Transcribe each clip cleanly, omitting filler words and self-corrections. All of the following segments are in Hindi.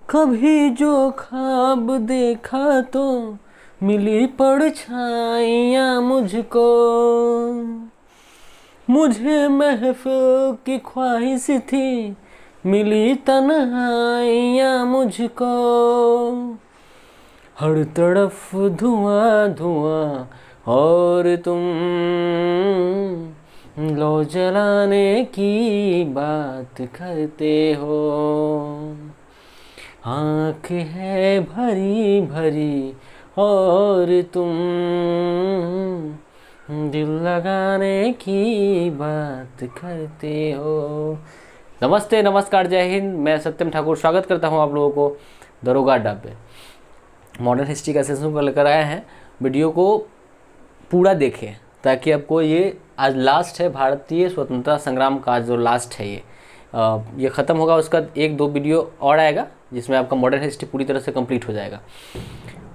कभी जो ख्वाब देखा तो मिली परछाइयाँ मुझको, मुझे महफिल की ख्वाहिश थी मिली तन्हाइयाँ मुझको। हर तरफ धुआं धुआं और तुम लो जलाने की बात करते हो। आँख है भरी भरी और तुम दिल लगाने की बात करते हो। नमस्ते, नमस्कार, जय हिंद। मैं सत्यम ठाकुर स्वागत करता हूं आप लोगों को दरोगा अड्डा पे। मॉडर्न हिस्ट्री का सेशन को लेकर आए हैं। वीडियो को पूरा देखें ताकि आपको ये आज लास्ट है, भारतीय स्वतंत्रता संग्राम का जो लास्ट है ये ख़त्म होगा। उसका एक दो वीडियो और आएगा जिसमें आपका मॉडर्न हिस्ट्री पूरी तरह से कंप्लीट हो जाएगा।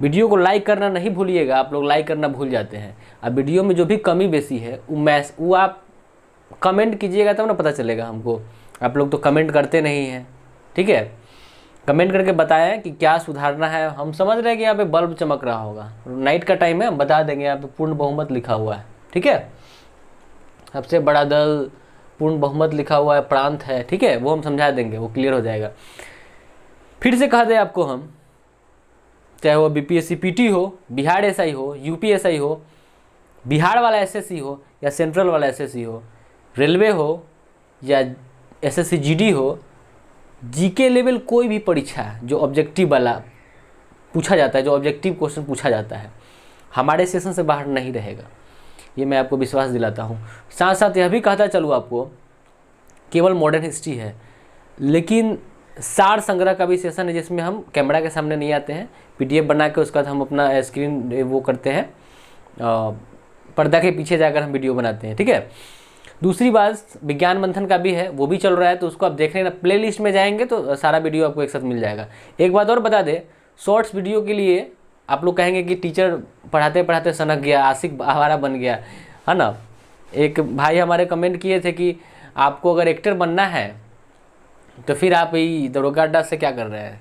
वीडियो को लाइक करना नहीं भूलिएगा, आप लोग लाइक करना भूल जाते हैं। अब वीडियो में जो भी कमी बेसी है वो आप कमेंट कीजिएगा तब ना पता चलेगा हमको। आप लोग तो कमेंट करते नहीं हैं, ठीक है। कमेंट करके बताएं कि क्या सुधारना है। हम समझ रहे हैं कि यहाँ पे बल्ब चमक रहा होगा, नाइट का टाइम है, हम बता देंगे। यहाँ पे पूर्ण बहुमत लिखा हुआ है, ठीक है। सबसे बड़ा दल, पूर्ण बहुमत लिखा हुआ है, प्रांत है, ठीक है। वो हम समझा देंगे, वो क्लियर हो जाएगा। फिर से कह दें आपको हम, चाहे वो बीपीएससी पीटी हो, बिहार एसआई हो, यूपी एसआई हो, बिहार वाला एसएससी हो या सेंट्रल वाला एसएससी हो, रेलवे हो या एसएससी जीडी हो, जीके लेवल कोई भी परीक्षा है जो ऑब्जेक्टिव वाला पूछा जाता है, जो ऑब्जेक्टिव क्वेश्चन पूछा जाता है, हमारे सेशन से बाहर नहीं रहेगा। ये मैं आपको विश्वास दिलाता हूँ। साथ साथ यह भी कहता चलूँ आपको, केवल मॉडर्न हिस्ट्री है लेकिन सार संग्रह का भी सेशन है जिसमें हम कैमरा के सामने नहीं आते हैं, पीडीएफ बना के उसका हम अपना स्क्रीन वो करते हैं, पर्दा के पीछे जाकर हम वीडियो बनाते हैं, ठीक है। दूसरी बात, विज्ञान मंथन का भी है, वो भी चल रहा है, तो उसको आप देख लेना। प्ले लिस्ट में जाएंगे तो सारा वीडियो आपको एक साथ मिल जाएगा। एक बात और बता दें, शॉर्ट्स वीडियो के लिए आप लोग कहेंगे कि टीचर पढ़ाते पढ़ाते सनक गया, आशिक आवारा बन गया, है ना। एक भाई हमारे कमेंट किए थे कि आपको अगर एक्टर बनना है तो फिर आप ये दरोगा अड्डा से क्या कर रहे हैं।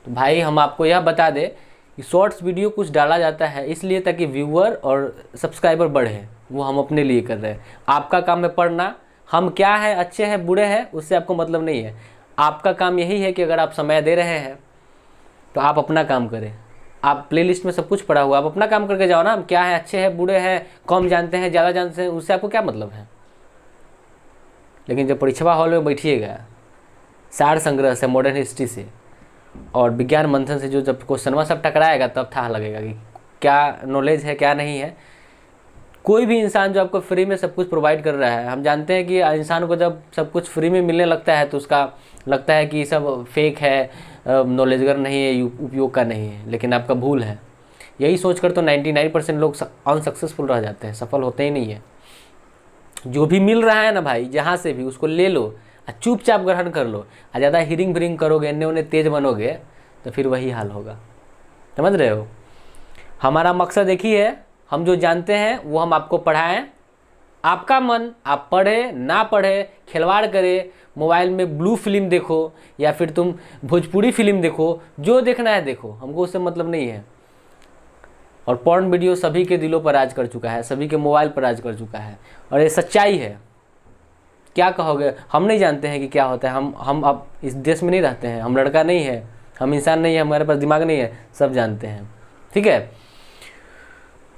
तो भाई हम आपको यह बता दें कि शॉर्ट्स वीडियो कुछ डाला जाता है इसलिए ताकि व्यूअर और सब्सक्राइबर बढ़े, वो हम अपने लिए कर रहे हैं। आपका काम है पढ़ना, हम क्या है, अच्छे हैं बुरे हैं, उससे आपको मतलब नहीं है। आपका काम यही है कि अगर आप समय दे रहे हैं तो आप अपना काम करें। आप प्लेलिस्ट में सब कुछ पढ़ा हुआ, आप अपना काम करके जाओ ना। हम क्या है, अच्छे हैं बुरे हैं, कम जानते हैं ज़्यादा जानते हैं, उससे आपको क्या मतलब है। लेकिन जब परीक्षा हॉल में बैठिएगा, सार संग्रह से, मॉडर्न हिस्ट्री से और विज्ञान मंथन से जब क्वेश्चनवा सब टकराएगा तब था लगेगा कि क्या नॉलेज है क्या नहीं है। कोई भी इंसान जो आपको फ्री में सब कुछ प्रोवाइड कर रहा है, हम जानते हैं कि इंसान को जब सब कुछ फ्री में मिलने लगता है तो उसका लगता है कि सब फेक है, नॉलेजगर नहीं है, उपयोग का नहीं है। लेकिन आपका भूल है। यही सोचकर तो 99% लोग अनसक्सेसफुल रह जाते हैं, सफल होते ही नहीं है। जो भी मिल रहा है ना भाई, जहाँ से भी उसको ले लो, चुपचाप ग्रहण कर लो। ज़्यादा हिरिंग भिरिंग करोगे, इन्ने उन्हें तेज बनोगे तो फिर वही हाल होगा। समझ रहे हो। हमारा मकसद एक ही है, हम जो जानते हैं वो हम आपको पढ़ाएं। आपका मन, आप पढ़े ना पढ़े, खिलवाड़ करे, मोबाइल में ब्लू फिल्म देखो या फिर तुम भोजपुरी फिल्म देखो, जो देखना है देखो, हमको उससे मतलब नहीं है। और पॉर्न वीडियो सभी के दिलों पर राज कर चुका है, सभी के मोबाइल पर राज कर चुका है और ये सच्चाई है। क्या कहोगे, हम नहीं जानते हैं कि क्या होता है। हम अब इस देश में नहीं रहते हैं, हम लड़का नहीं है, हम इंसान नहीं है, हमारे पास दिमाग नहीं है, सब जानते हैं, ठीक है।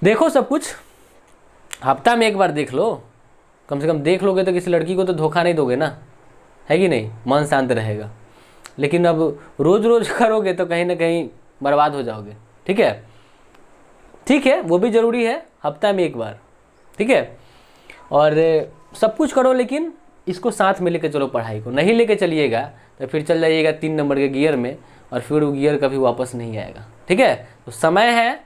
देखो सब कुछ, हफ्ता में एक बार देख लो, कम से कम देख लोगे तो किसी लड़की को तो धोखा नहीं दोगे ना, है कि नहीं, मन शांत रहेगा। लेकिन अब रोज़ रोज़ करोगे तो कहीं ना कहीं बर्बाद हो जाओगे, ठीक है। ठीक है, वो भी ज़रूरी है, हफ्ता में एक बार, ठीक है। और सब कुछ करो लेकिन इसको साथ में लेके चलो। पढ़ाई को नहीं लेके चलिएगा तो फिर चल जाइएगा 3 नंबर के गियर में और फिर वो गियर कभी वापस नहीं आएगा, ठीक है। तो समय है,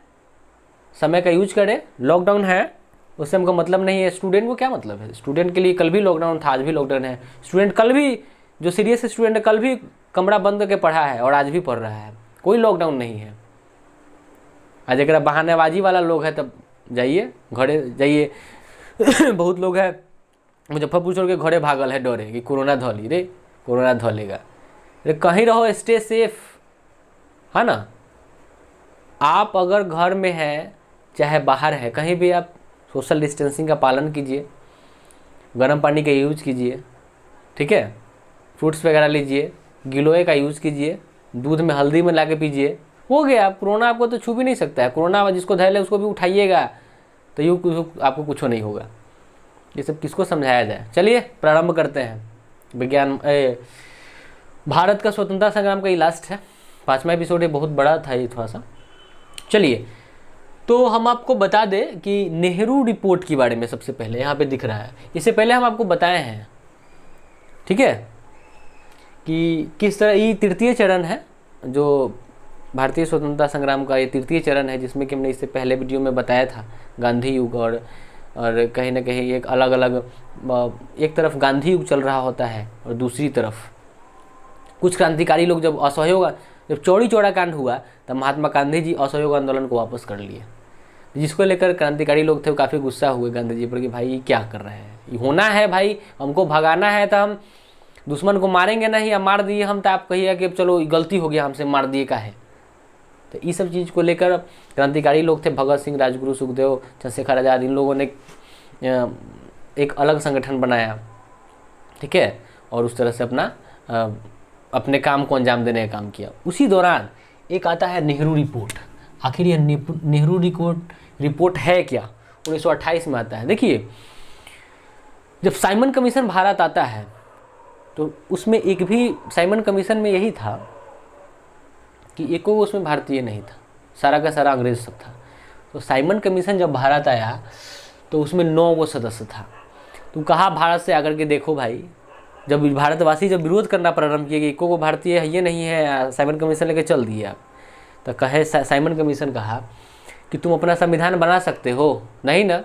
समय का यूज करें। लॉकडाउन है उससे हमको मतलब नहीं है। स्टूडेंट को क्या मतलब है, स्टूडेंट के लिए कल भी लॉकडाउन था, आज भी लॉकडाउन है। स्टूडेंट कल भी, जो सीरियस स्टूडेंट है, कल भी कमरा बंद करके पढ़ा है और आज भी पढ़ रहा है, कोई लॉकडाउन नहीं है। आज अगर बहानेबाजी वाला लोग है तब जाइए, घरे जाइए। बहुत लोग हैं मुजफ्फरपुर छोड़ के घरे भागल है डरे कि कोरोना धोली रे, कोरोना धोलेगा रे। कहीं रहो, स्टे सेफ, है ना। आप अगर घर में हैं चाहे बाहर है, कहीं भी आप सोशल डिस्टेंसिंग का पालन कीजिए, गर्म पानी का यूज कीजिए, ठीक है, फ्रूट्स वगैरह लीजिए, गिलोय का यूज़ कीजिए, दूध में हल्दी मिला के पीजिए, हो गया। कोरोना आपको तो छू भी नहीं सकता है। कोरोना जिसको धैर्य है उसको भी उठाइएगा तो आपको कुछ नहीं होगा। ये सब किसको समझाया जाए। चलिए प्रारंभ करते हैं। भारत का स्वतंत्रता संग्राम का ये लास्ट है, 5वां एपिसोड है, बहुत बड़ा था ये थोड़ा सा। चलिए तो हम आपको बता दें कि नेहरू रिपोर्ट के बारे में सबसे पहले यहाँ पे दिख रहा है। इससे पहले हम आपको बताए हैं, ठीक है, कि किस तरह ये तृतीय चरण है, जो भारतीय स्वतंत्रता संग्राम का ये तृतीय चरण है, जिसमें कि हमने इससे पहले वीडियो में बताया था गांधी युग और कहीं ना कहीं एक अलग अलग, एक तरफ गांधी युग चल रहा होता है और दूसरी तरफ कुछ क्रांतिकारी लोग जब चौड़ी चौड़ा कांड हुआ तब महात्मा गांधी जी असहयोग आंदोलन को वापस कर लिए, जिसको लेकर क्रांतिकारी लोग थे वो काफ़ी गुस्सा हुए गांधी जी पर कि भाई ये क्या कर रहे हैं, ये होना है भाई, हमको भगाना है तो हम दुश्मन को मारेंगे नहीं, या मार दिए हम तो आप कहिए कि चलो गलती हो गया हमसे, मार दिए का है। तो ये सब चीज़ को लेकर क्रांतिकारी लोग थे, भगत सिंह, राजगुरु, सुखदेव, चंद्रशेखर आज़ाद, इन लोगों ने एक अलग संगठन बनाया, ठीक है, और उस तरह से अपने काम को अंजाम देने का काम किया। उसी दौरान एक आता है नेहरू रिपोर्ट। आखिर ये नेहरू रिपोर्ट है क्या? 1928 में आता है। देखिए जब साइमन कमीशन भारत आता है तो उसमें एक भी, साइमन कमीशन में यही था कि एको उसमें भारतीय नहीं था, सारा का सारा अंग्रेज सब था। तो साइमन कमीशन जब भारत आया तो उसमें 9 गो सदस्य था। तो कहा भारत से आकर के देखो भाई, जब भारतवासी जब विरोध करना प्रारंभ किए कि एको को भारतीय है, ये नहीं है, साइमन कमीशन लेके चल दिए आप, तो कहे साइमन कमीशन कहा कि तुम अपना संविधान बना सकते हो, नहीं ना,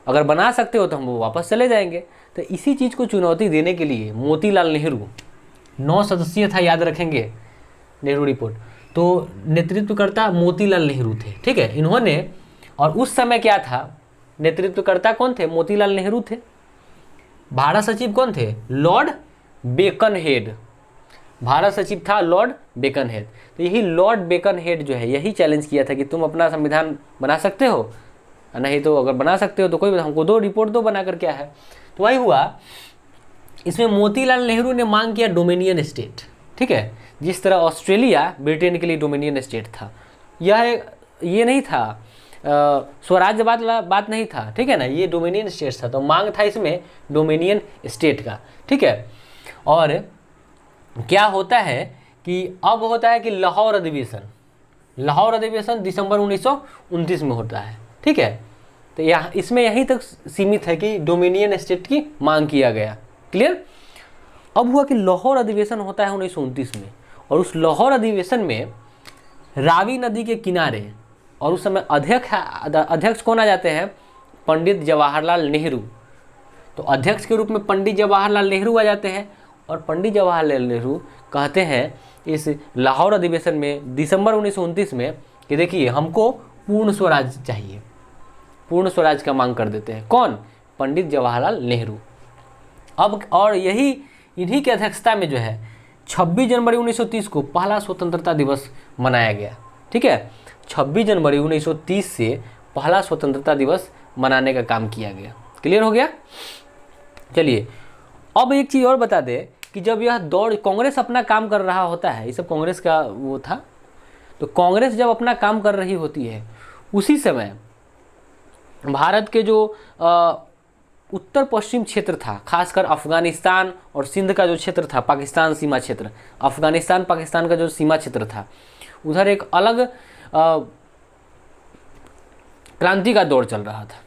अगर बना सकते हो तो हम वो वापस चले जाएंगे। तो इसी चीज़ को चुनौती देने के लिए मोतीलाल नेहरू, 9 सदस्यीय था, याद रखेंगे नेहरू रिपोर्ट, तो नेतृत्वकर्ता मोतीलाल नेहरू थे, ठीक है, इन्होंने, और उस समय क्या था, नेतृत्वकर्ता कौन थे? मोतीलाल नेहरू थे। भारत सचिव कौन थे? लॉर्ड बेकनहेड, भारत सचिव था लॉर्ड बेकनहेड। तो यही लॉर्ड बेकनहेड जो है यही चैलेंज किया था कि तुम अपना संविधान बना सकते हो, नहीं तो अगर बना सकते हो तो कोई, हमको दो रिपोर्ट दो बनाकर, क्या है। तो वही हुआ, इसमें मोतीलाल नेहरू ने मांग किया डोमिनियन स्टेट, ठीक है, जिस तरह ऑस्ट्रेलिया ब्रिटेन के लिए डोमिनियन स्टेट था, ये नहीं था स्वराज्य बात नहीं था, ठीक है ना, ये डोमिनियन स्टेट था। तो मांग था इसमें डोमिनियन स्टेट का, ठीक है। और क्या होता है कि अब होता है कि लाहौर अधिवेशन दिसंबर 1929 में होता है, ठीक है। तो यहाँ इसमें यहीं तक सीमित है कि डोमिनियन स्टेट की मांग किया गया, क्लियर। अब हुआ कि लाहौर अधिवेशन होता है 1929 में, और उस लाहौर अधिवेशन में रावी नदी के किनारे, और उस समय अध्यक्ष कौन आ जाते हैं? पंडित जवाहरलाल नेहरू। तो अध्यक्ष के रूप में पंडित जवाहरलाल नेहरू आ जाते हैं, और पंडित जवाहरलाल नेहरू कहते हैं इस लाहौर अधिवेशन में दिसंबर 1929 में कि देखिए हमको पूर्ण स्वराज चाहिए, पूर्ण स्वराज का मांग कर देते हैं। कौन? पंडित जवाहरलाल नेहरू। अब और इन्हीं की अध्यक्षता में जो है 26 जनवरी 1930 को पहला स्वतंत्रता दिवस मनाया गया, ठीक है। 26 जनवरी 1930 से पहला स्वतंत्रता दिवस मनाने का काम किया गया, क्लियर हो गया। चलिए अब एक चीज़ और बता दें कि जब यह दौड़, कांग्रेस अपना काम कर रहा होता है, ये सब कांग्रेस का वो था, तो कांग्रेस जब अपना काम कर रही होती है उसी समय भारत के जो उत्तर पश्चिम क्षेत्र था, खासकर अफगानिस्तान और सिंध का जो क्षेत्र था, पाकिस्तान सीमा क्षेत्र, अफगानिस्तान पाकिस्तान का जो सीमा क्षेत्र था, उधर एक अलग क्रांति का दौर चल रहा था,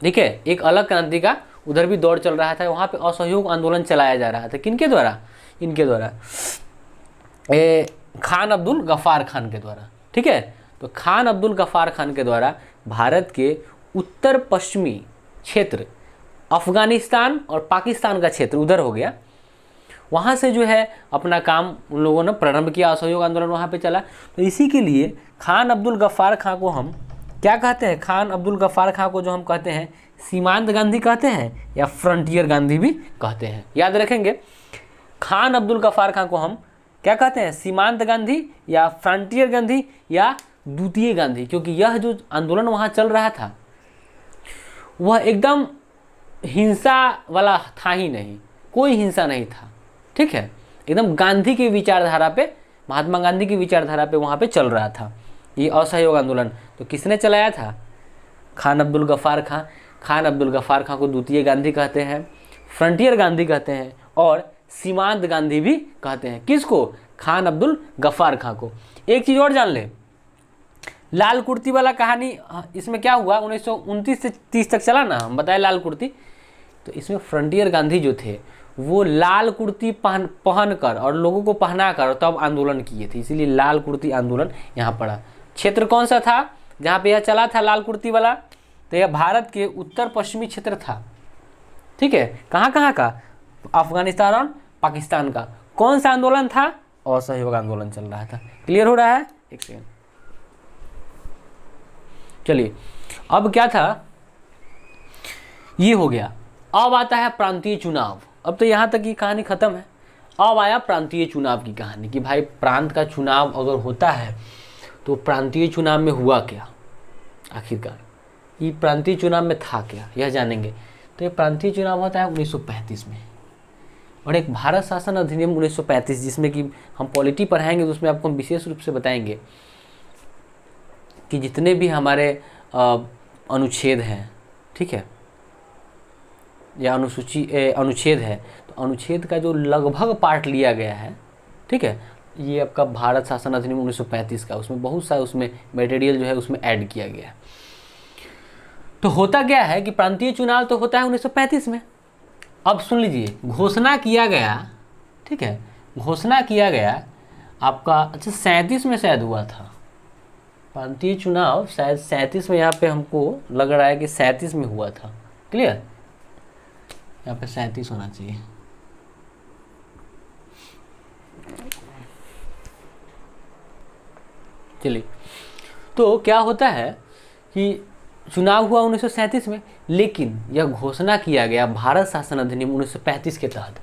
ठीक है, एक अलग क्रांति का उधर भी दौर चल रहा था। वहाँ पे असहयोग आंदोलन चलाया जा रहा था, किनके द्वारा? इनके द्वारा, खान अब्दुल गफ्फार खान के द्वारा, ठीक है। तो खान अब्दुल गफ्फार खान के द्वारा भारत के उत्तर पश्चिमी क्षेत्र, अफगानिस्तान और पाकिस्तान का क्षेत्र उधर हो गया, वहाँ से जो है अपना काम उन लोगों ने प्रारंभ किया, असहयोग आंदोलन वहाँ पे चला। तो इसी के लिए खान अब्दुल गफ्फार खां को हम क्या कहते हैं? खान अब्दुल गफ्फार खां को जो हम कहते हैं सीमांत गांधी कहते हैं या फ्रंटियर गांधी भी कहते हैं, याद रखेंगे। खान अब्दुल गफ्फार खां को हम क्या कहते हैं, सीमांत गांधी या फ्रंटियर गांधी या द्वितीय गांधी, क्योंकि यह जो आंदोलन वहाँ चल रहा था वह एकदम हिंसा वाला था ही नहीं, कोई हिंसा नहीं था, ठीक है, एकदम गांधी की विचारधारा पे, महात्मा गांधी की विचारधारा पे वहाँ पे चल रहा था ये असहयोग आंदोलन। तो किसने चलाया था, खान अब्दुल गफ्फार खां। खान अब्दुल गफ्फार खां को द्वितीय गांधी कहते हैं, फ्रंटियर गांधी कहते हैं और सीमांत गांधी भी कहते हैं। किसको, खान अब्दुल गफ्फार खां को। एक चीज़ और जान ले, लाल कुर्ती वाला कहानी, इसमें क्या हुआ, 1929 से 30 तक चला ना, हम बताए लाल कुर्ती। तो इसमें फ्रंटियर गांधी जो थे वो लाल कुर्ती पहन कर और लोगों को पहना कर तब आंदोलन किए थे, इसीलिए लाल कुर्ती आंदोलन यहाँ पड़ा। क्षेत्र कौन सा था जहाँ पे यह चला था लाल कुर्ती वाला, तो यह भारत के उत्तर पश्चिमी क्षेत्र था, ठीक है। कहाँ कहाँ का, अफगानिस्तान और पाकिस्तान का। कौन सा आंदोलन था, असहयोग आंदोलन चल रहा था। क्लियर हो रहा है, एक सेकेंड। चलिए अब क्या था, ये हो गया। अब आता है प्रांतीय चुनाव। अब तो यहाँ तक की कहानी खत्म है। अब आया प्रांतीय चुनाव की कहानी कि भाई प्रांत का चुनाव अगर होता है तो प्रांतीय चुनाव में हुआ क्या, आखिरकार ये प्रांतीय चुनाव में था क्या, यह जानेंगे। तो ये प्रांतीय चुनाव होता है 1935 में, और एक भारत शासन अधिनियम 1935 जिसमें कि हम पॉलिटी पढ़ाएंगे तो उसमें आपको हम विशेष रूप से बताएंगे कि जितने भी हमारे अनुच्छेद हैं, ठीक है, या अनुच्छेद है, तो अनुच्छेद का जो लगभग पार्ट लिया गया है, ठीक है, ये आपका भारत शासन अधिनियम 1935 का, उसमें बहुत सा उसमें मटेरियल जो है उसमें ऐड किया गया है। तो होता क्या है कि प्रांतीय चुनाव तो होता है 1935 में। अब सुन लीजिए, घोषणा किया गया, ठीक है, घोषणा किया गया आपका, अच्छा 37 में शायद हुआ था प्रांतीय चुनाव, शायद 37 में, यहाँ पे हमको लग रहा है कि 37 में हुआ था। क्लियर, यहाँ पे 37 होना चाहिए। चलिए, तो क्या होता है कि चुनाव हुआ 1937 में, लेकिन यह घोषणा किया गया भारत शासन अधिनियम 1935 के तहत।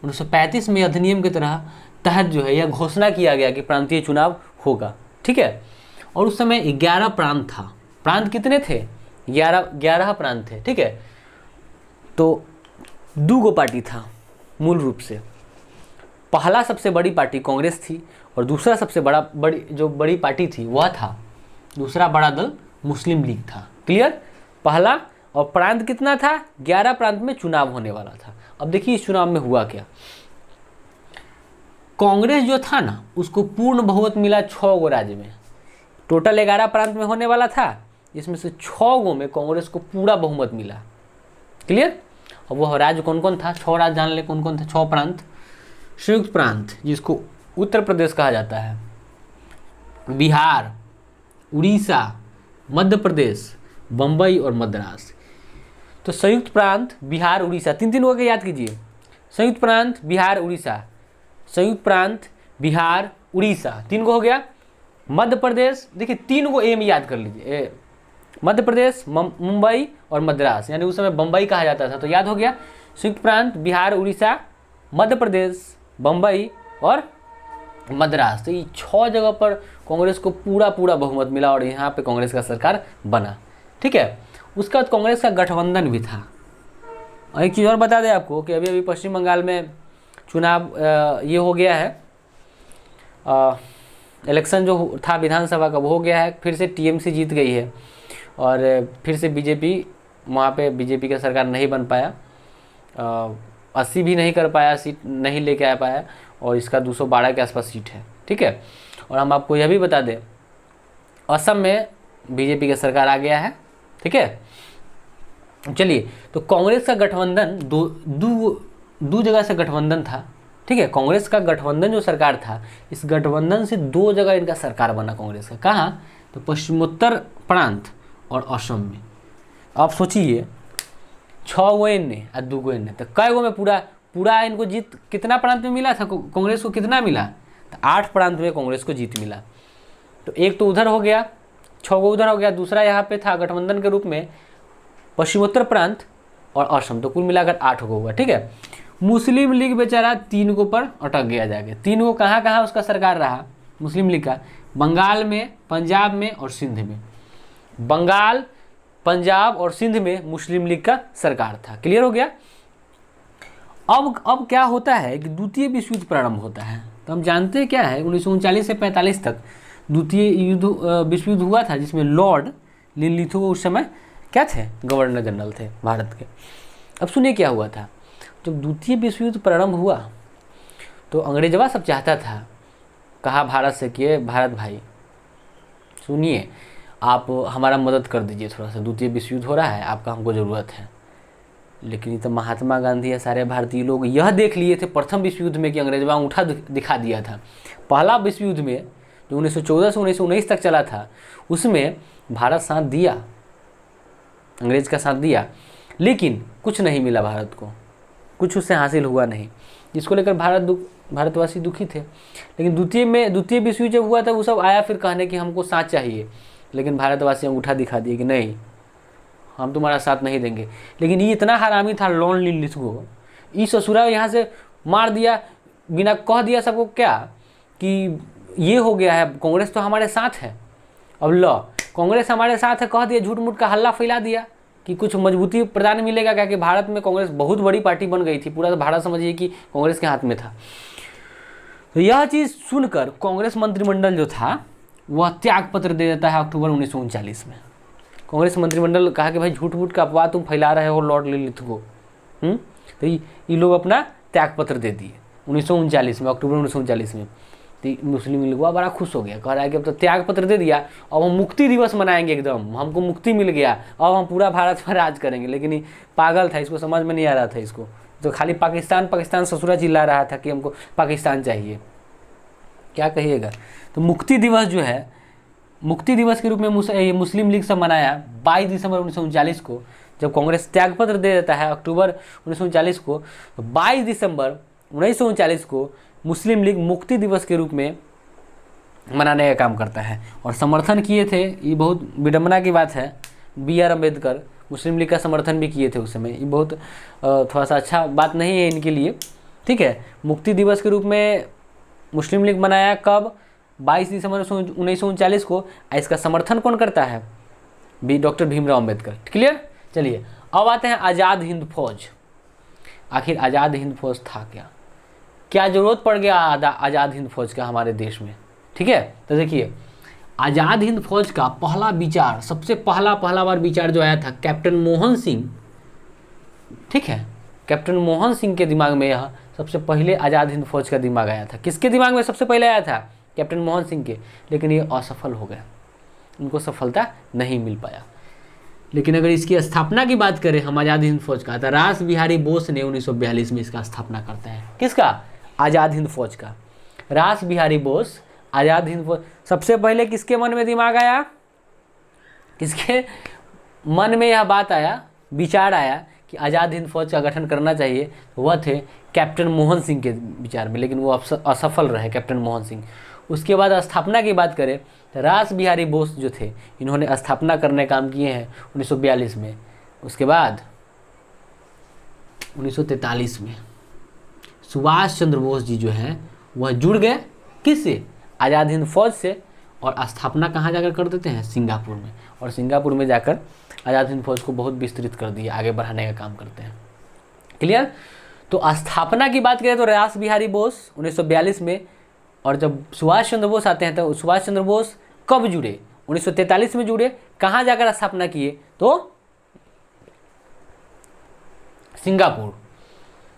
1935 में अधिनियम के तहत जो है यह घोषणा किया गया कि प्रांतीय चुनाव होगा, ठीक है। और उस समय 11 प्रांत था। प्रांत कितने थे, 11 प्रांत थे, ठीक है। तो दो पार्टी था मूल रूप से, पहला सबसे बड़ी पार्टी कांग्रेस थी और दूसरा सबसे बड़ी पार्टी थी वह था, दूसरा बड़ा दल मुस्लिम लीग था। क्लियर, पहला, और प्रांत कितना था, 11 प्रांत में चुनाव होने वाला था। अब देखिए इस चुनाव में हुआ क्या, कांग्रेस जो था ना उसको पूर्ण बहुमत मिला 6 गो राज्य में। टोटल 11 प्रांत में होने वाला था, इसमें से 6 गो में कांग्रेस को पूरा बहुमत मिला। क्लियर, और वह राज्य कौन कौन था, 6 राज्य जान ले कौन कौन थे, 6 प्रांत। संयुक्त प्रांत जिसको उत्तर प्रदेश कहा जाता है, बिहार, उड़ीसा, मध्य प्रदेश, बम्बई और मद्रास। तो संयुक्त प्रांत, बिहार, उड़ीसा, तीन हो गए, याद कीजिए। संयुक्त प्रांत, बिहार, उड़ीसा, संयुक्त प्रांत, बिहार, उड़ीसा, 3 गो हो गया। मध्य प्रदेश, देखिए 3 गो एम याद कर लीजिए, मध्य प्रदेश, मुंबई और मद्रास, यानी उस समय बम्बई कहा जाता था, तो याद हो गया। संयुक्त प्रांत, बिहार, उड़ीसा, मध्य प्रदेश, बम्बई और मद्रास। तो ये 6 जगह पर कांग्रेस को पूरा बहुमत मिला और यहाँ पे कांग्रेस का सरकार बना, ठीक है। उसका बाद कांग्रेस का गठबंधन भी था। और एक चीज़ और बता दें आपको कि अभी पश्चिम बंगाल में चुनाव ये हो गया है, इलेक्शन जो था विधानसभा का वो हो गया है, फिर से टीएमसी जीत गई है और फिर से बीजेपी, वहाँ पे बीजेपी का सरकार नहीं बन पाया, 80 भी नहीं कर पाया, सीट नहीं लेके आ पाया, और इसका 212 के आसपास सीट है, ठीक है। और हम आपको यह भी बता दें, असम में बीजेपी का सरकार आ गया है, ठीक है। चलिए, तो कांग्रेस का गठबंधन दो जगह से गठबंधन था, ठीक है। कांग्रेस का गठबंधन जो सरकार था, इस गठबंधन से 2 जगह इनका सरकार बना कांग्रेस का। कहाँ, तो पश्चिमोत्तर प्रांत और असम में। आप सोचिए 6 गो इनने और 2 गो इनने, तो कई गो में पूरा इनको जीत कितना प्रांत में मिला था, कांग्रेस को कितना मिला, तो 8 प्रांत में कांग्रेस को जीत मिला। तो एक तो उधर हो गया, 6 गो उधर हो गया, दूसरा यहाँ पे था गठबंधन के रूप में पश्चिमोत्तर प्रांत और असम, तो कुल मिलाकर 8 गो हुआ, ठीक है। मुस्लिम लीग बेचारा 3 को पर अटक गया जाके। 3 को कहाँ कहाँ उसका सरकार रहा मुस्लिम लीग का? बंगाल में, पंजाब में और सिंध में। बंगाल, पंजाब और सिंध में मुस्लिम लीग का सरकार था। क्लियर हो गया? अब क्या होता है कि द्वितीय विश्व युद्ध प्रारंभ होता है। तो हम जानते हैं क्या है, 1939 से 45 तक द्वितीय विश्व युद्ध हुआ था, जिसमें लॉर्ड लिनलिथगो उस समय क्या थे? गवर्नर जनरल थे भारत के। अब सुनिए क्या हुआ था। जब द्वितीय विश्व युद्ध प्रारंभ हुआ तो अंग्रेजवा सब चाहता था, कहा भारत से कि भारत भाई सुनिए, आप हमारा मदद कर दीजिए थोड़ा सा, द्वितीय विश्व युद्ध हो रहा है, आपका हमको ज़रूरत है। लेकिन ये तो महात्मा गांधी या सारे भारतीय लोग यह देख लिए थे प्रथम विश्व युद्ध में कि अंग्रेजवा अंगूठा दिखा दिया था। पहला विश्व युद्ध में जो 1914 से 1919 तक चला था, उसमें भारत साथ दिया, अंग्रेज का साथ दिया, लेकिन कुछ नहीं मिला भारत को, कुछ उससे हासिल हुआ नहीं, जिसको लेकर भारतवासी दुखी थे। लेकिन द्वितीय विश्व युद्ध जब हुआ था, वो सब आया फिर कहने कि हमको साथ चाहिए, लेकिन भारतवासी अंगूठा दिखा दिए कि नहीं, हम तुम्हारा साथ नहीं देंगे। लेकिन ये इतना हरामी था लॉर्ड लिनलिथगो, इस ससुरा यहाँ से मार दिया, बिना कह दिया सबको क्या कि ये हो गया है, कांग्रेस तो हमारे साथ है। अब लो, कांग्रेस हमारे साथ है कह दिया, झूठ मूठ का हल्ला फैला दिया कि कुछ मजबूती प्रदान मिलेगा क्या, कि भारत में कांग्रेस बहुत बड़ी पार्टी बन गई थी, पूरा भारत समझिए कि कांग्रेस के हाथ में था। तो यह चीज़ सुनकर कांग्रेस मंत्रिमंडल जो था वह त्याग पत्र दे देता है अक्टूबर 1939 में। कांग्रेस मंत्रिमंडल कहा कि भाई झूठ मूठ का अफवाह तुम फैला रहे हो लॉर्ड लिनलिथगो। तो ये लोग अपना त्याग पत्र दे दिए 1939 में, अक्टूबर 1939 में। तो मुस्लिम लीग बड़ा खुश हो गया, कह रहा है कि अब तो त्याग पत्र दे दिया, अब हम मुक्ति दिवस मनाएंगे, एकदम हमको मुक्ति मिल गया, अब हम पूरा भारत पर राज करेंगे। लेकिन ये पागल था, इसको समझ में नहीं आ रहा था, इसको तो खाली पाकिस्तान पाकिस्तान ससुरा चिल्ला रहा था कि हमको पाकिस्तान चाहिए। क्या कहिएगा। तो मुक्ति दिवस जो है, मुक्ति दिवस के रूप में मुस्लिम लीग सब मनाया 22 दिसंबर 1939 को, जब कांग्रेस त्यागपत्र दे देता है अक्टूबर 1939 को। तो 22 दिसंबर 1939 को मुस्लिम लीग मुक्ति दिवस के रूप में मनाने का काम करता है। और समर्थन किए थे, ये बहुत विडंबना की बात है, BR अम्बेडकर मुस्लिम लीग का समर्थन भी किए थे उस समय। ये बहुत थोड़ा सा अच्छा बात नहीं है इनके लिए, ठीक है। मुक्ति दिवस के रूप में मुस्लिम लीग मनाया कब? 22 दिसंबर 1939 को। इसका समर्थन कौन करता है? डॉक्टर भीमराव अम्बेडकर। क्लियर? चलिए अब आते हैं आज़ाद हिंद फौज। आखिर आज़ाद हिंद फौज था क्या जरूरत पड़ गया आज़ाद हिंद फौज का हमारे देश में? ठीक है, तो देखिए आज़ाद हिंद फौज का पहला विचार, सबसे पहला बार विचार जो आया था कैप्टन मोहन सिंह, ठीक है, कैप्टन मोहन सिंह के दिमाग में यह सबसे पहले आज़ाद हिंद फौज का दिमाग आया था। किसके दिमाग में सबसे पहले आया था? कैप्टन मोहन सिंह के। लेकिन ये असफल हो गया, उनको सफलता नहीं मिल पाया। लेकिन अगर इसकी स्थापना की बात करें हम आज़ाद हिंद फौज का, तो रास बिहारी बोस ने 1942 में इसका स्थापना करते हैं। किसका? आज़ाद हिंद फौज का। रास बिहारी बोस आज़ाद हिंद फौज। सबसे पहले किसके मन में दिमाग आया, किसके मन में यह बात आया, विचार आया कि आज़ाद हिंद फौज का गठन करना चाहिए? वह थे कैप्टन मोहन सिंह के विचार में, लेकिन वो असफल रहे कैप्टन मोहन सिंह। उसके बाद स्थापना की बात करें तो रास बिहारी बोस जो थे, इन्होंने स्थापना करने काम किए हैं 1942 में। उसके बाद 1943 में सुभाष चंद्र बोस जी जो हैं वह जुड़ गए किससे? आज़ाद हिंद फौज से। और स्थापना कहाँ जाकर कर देते हैं? सिंगापुर में। और सिंगापुर में जाकर आज़ाद हिंद फौज को बहुत विस्तृत कर दिया, आगे बढ़ाने का काम करते हैं। क्लियर? तो स्थापना की बात करें तो रास बिहारी बोस 1942 में, और जब सुभाष चंद्र बोस आते हैं तो सुभाष चंद्र बोस कब जुड़े? 1943 में जुड़े। कहाँ जाकर स्थापना किए? तो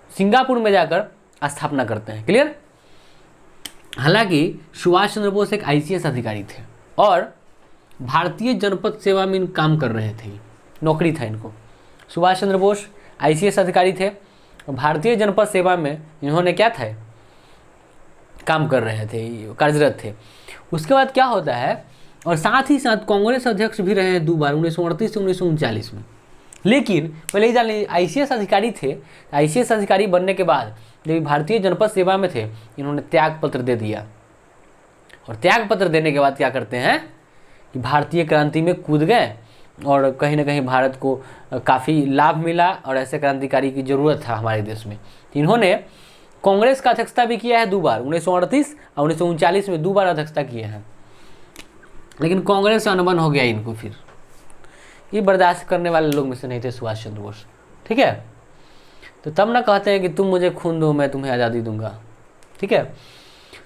सिंगापुर में जाकर स्थापना करते हैं। क्लियर? हालांकि सुभाष चंद्र बोस एक ICS अधिकारी थे और भारतीय जनपद सेवा में काम कर रहे थे, नौकरी था इनको। सुभाष चंद्र बोस ICS अधिकारी थे और भारतीय जनपद सेवा में इन्होंने क्या था, काम कर रहे थे, कार्यरत थे। उसके बाद क्या होता है, और साथ ही साथ कांग्रेस अध्यक्ष भी रहे हैं 2 बार, 1938 से 1939 में। लेकिन पहले ही जान लीजिए ICS अधिकारी थे। ICS अधिकारी बनने के बाद जब भारतीय जनपद सेवा में थे, इन्होंने त्याग पत्र दे दिया। और त्याग पत्र देने के बाद क्या करते हैं कि भारतीय क्रांति में कूद गए और कहीं ना कहीं भारत को काफ़ी लाभ मिला और ऐसे क्रांतिकारी की ज़रूरत था हमारे देश में। इन्होंने कांग्रेस का अध्यक्षता भी किया है 2 बार, 1938 और 1939 में 2 बार अध्यक्षता किए हैं, लेकिन कांग्रेस से अनबन हो गया इनको। फिर ये बर्दाश्त करने वाले लोग में से नहीं थे सुभाष चंद्र बोस, ठीक है। तो तब ना कहते हैं कि तुम मुझे खून दो मैं तुम्हें आज़ादी दूंगा, ठीक है।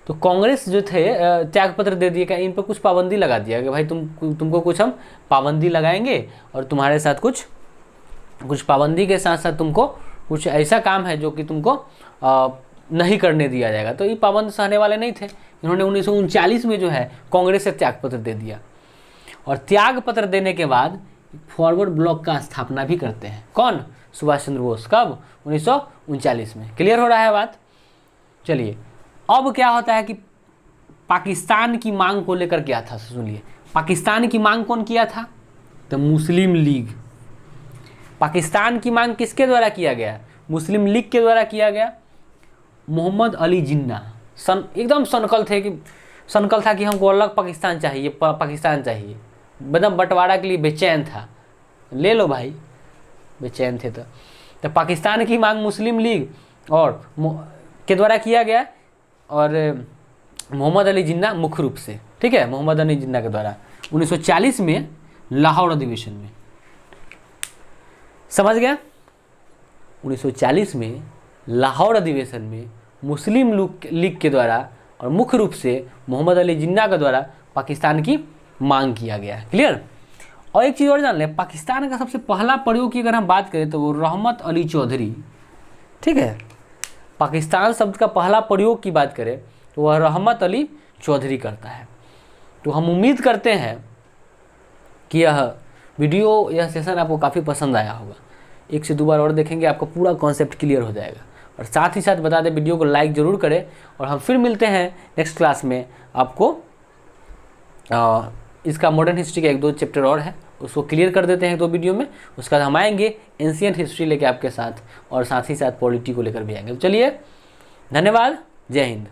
तो कांग्रेस जो थे त्यागपत्र दे दिए, इन पर कुछ पाबंदी लगा दिया कि भाई तुमको कुछ हम पाबंदी लगाएंगे और तुम्हारे साथ कुछ पाबंदी के साथ साथ तुमको कुछ ऐसा काम है जो कि तुमको नहीं करने दिया जाएगा। तो ये पाबंद सहने वाले नहीं थे। इन्होंने 1939 में जो है कांग्रेस से त्यागपत्र दे दिया और त्यागपत्र देने के बाद फॉरवर्ड ब्लॉक का स्थापना भी करते हैं। कौन? सुभाष चंद्र बोस। कब? 1939 में। क्लियर हो रहा है बात? चलिए, अब क्या होता है कि पाकिस्तान की मांग को लेकर क्या था सुनिए। पाकिस्तान की मांग कौन किया था? तो मुस्लिम लीग। पाकिस्तान की मांग किसके द्वारा किया गया? मुस्लिम लीग के द्वारा किया गया। मोहम्मद अली जिन्ना एकदम सनकल था कि हमको अलग पाकिस्तान चाहिए, पाकिस्तान चाहिए, एकदम बंटवारा के लिए बेचैन था। ले लो भाई, बेचैन थे। तो पाकिस्तान की मांग मुस्लिम लीग और के द्वारा किया गया और मोहम्मद अली जिन्ना मुख्य रूप से, ठीक है, मोहम्मद अली जिन्ना के द्वारा 1940 में लाहौर अधिवेशन में। समझ गया? 1940 में लाहौर अधिवेशन में मुस्लिम लीग के द्वारा और मुख्य रूप से मोहम्मद अली जिन्ना के द्वारा पाकिस्तान की मांग किया गया। क्लियर? और एक चीज़ और जान लें, पाकिस्तान का सबसे पहला प्रयोग की अगर हम बात करें तो वो रहमत अली चौधरी, ठीक है। पाकिस्तान शब्द का पहला प्रयोग की बात करें तो वह रहमत अली चौधरी करता है। तो हम उम्मीद करते हैं कि यह वीडियो, यह सेशन आपको काफ़ी पसंद आया होगा। 1 से 2 बार और देखेंगे, आपको पूरा कॉन्सेप्ट क्लियर हो जाएगा। और साथ ही साथ बता दें, वीडियो को लाइक ज़रूर करें और हम फिर मिलते हैं नेक्स्ट क्लास में। आपको इसका मॉडर्न हिस्ट्री का 1-2 चैप्टर और है, उसको क्लियर कर देते हैं 2 वीडियो में। उसके बाद हम आएंगे एंशिएंट हिस्ट्री लेके आपके साथ, और साथ ही साथ पॉलिटी को लेकर भी आएंगे। तो चलिए, धन्यवाद, जय हिंद।